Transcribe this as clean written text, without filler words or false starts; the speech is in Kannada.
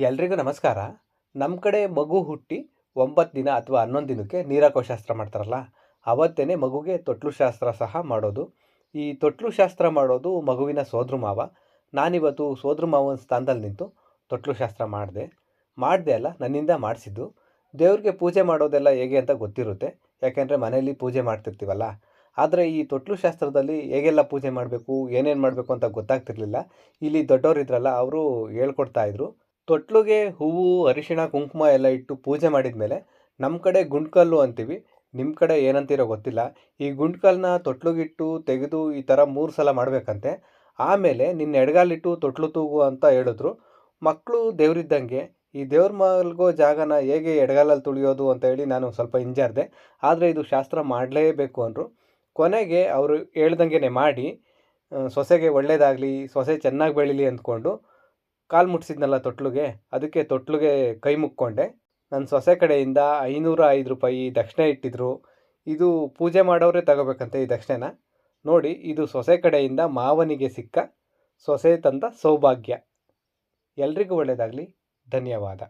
ಎಲ್ರಿಗೂ ನಮಸ್ಕಾರ. ನಮ್ಮ ಕಡೆ ಮಗು ಹುಟ್ಟಿ 9 ದಿನ ಅಥವಾ 11 ದಿನಕ್ಕೆ ನೀರಾಕೋ ಶಾಸ್ತ್ರ ಮಾಡ್ತಾರಲ್ಲ, ಅವತ್ತೇನೆ ಮಗುಗೆ ತೊಟ್ಲು ಶಾಸ್ತ್ರ ಸಹ ಮಾಡೋದು. ಈ ತೊಟ್ಲು ಶಾಸ್ತ್ರ ಮಾಡೋದು ಮಗುವಿನ ಸೋದರಮಾವ. ನಾನಿವತ್ತು ಸೋದರಮಾವನ ಸ್ಥಾನದಲ್ಲಿ ನಿಂತು ತೊಟ್ಲು ಶಾಸ್ತ್ರ ಮಾಡಿದೆ ಅಲ್ಲ, ನನ್ನಿಂದ ಮಾಡಿಸಿದ್ದು. ದೇವ್ರಿಗೆ ಪೂಜೆ ಮಾಡೋದೆಲ್ಲ ಹೇಗೆ ಅಂತ ಗೊತ್ತಿರುತ್ತೆ, ಯಾಕೆಂದರೆ ಮನೆಯಲ್ಲಿ ಪೂಜೆ ಮಾಡ್ತಿರ್ತೀವಲ್ಲ. ಆದರೆ ಈ ತೊಟ್ಲು ಶಾಸ್ತ್ರದಲ್ಲಿ ಹೇಗೆಲ್ಲ ಪೂಜೆ ಮಾಡಬೇಕು, ಏನೇನು ಮಾಡಬೇಕು ಅಂತ ಗೊತ್ತಾಗ್ತಿರ್ಲಿಲ್ಲ. ಇಲ್ಲಿ ದೊಡ್ಡವರಿದ್ರಲ್ಲ, ಅವರು ಹೇಳ್ಕೊಡ್ತಾ ಇದ್ರು. ತೊಟ್ಲುಗೆ ಹೂವು, ಅರಿಶಿಣ, ಕುಂಕುಮ ಎಲ್ಲ ಇಟ್ಟು ಪೂಜೆ ಮಾಡಿದ ಮೇಲೆ ನಮ್ಮ ಕಡೆ ಗುಂಡ್ಕಲ್ಲು ಅಂತೀವಿ. ನಿಮ್ಮ ಕಡೆ ಏನಂತೀರೋ ಗೊತ್ತಿಲ್ಲ. ಈ ಗುಂಡ್ಕಲ್ಲನ್ನ ತೊಟ್ಲುಗಿಟ್ಟು ತೆಗೆದು ಈ ಥರ 3 ಸಲ ಮಾಡಬೇಕಂತೆ. ಆಮೇಲೆ ನಿನ್ನ ಎಡಗಾಲಿಟ್ಟು ತೊಟ್ಲು ತೂಗು ಅಂತ ಹೇಳಿದ್ರು. ಮಕ್ಕಳು ದೇವರಿದ್ದಂಗೆ. ಈ ದೇವ್ರ ಮಲಗೋ ಜಾಗನ ಹೇಗೆ ಎಡಗಾಲಲ್ಲಿ ತುಳಿಯೋದು ಅಂತ ಹೇಳಿ ನಾನು ಸ್ವಲ್ಪ ಹಿಂಜರಿದೆ. ಆದರೆ ಇದು ಶಾಸ್ತ್ರ ಮಾಡಲೇಬೇಕು ಅಂದರು. ಕೊನೆಗೆ ಅವರು ಹೇಳ್ದಂಗೆ ಮಾಡಿ ಸೊಸೆಗೆ ಒಳ್ಳೆಯದಾಗಲಿ, ಸೊಸೆ ಚೆನ್ನಾಗಿ ಬೆಳೀಲಿ ಅಂದ್ಕೊಂಡು ಕಾಲು ಮುಟ್ಸಿದ್ನಲ್ಲ ತೊಟ್ಲುಗೆ, ಅದಕ್ಕೆ ತೊಟ್ಲುಗೆ ಕೈ ಮುಕ್ಕೊಂಡೆ. ನನ್ನ ಸೊಸೆ ಕಡೆಯಿಂದ ₹505 ದಕ್ಷಿಣೆ ಇಟ್ಟಿದ್ರು. ಇದು ಪೂಜೆ ಮಾಡೋರೇ ತಗೋಬೇಕಂತೆ ಈ ದಕ್ಷಿಣೆನ. ನೋಡಿ, ಇದು ಸೊಸೆ ಕಡೆಯಿಂದ ಮಾವನಿಗೆ ಸಿಕ್ಕ ಸೊಸೆ ತಂದ ಸೌಭಾಗ್ಯ. ಎಲ್ರಿಗೂ ಒಳ್ಳೆಯದಾಗಲಿ. ಧನ್ಯವಾದ.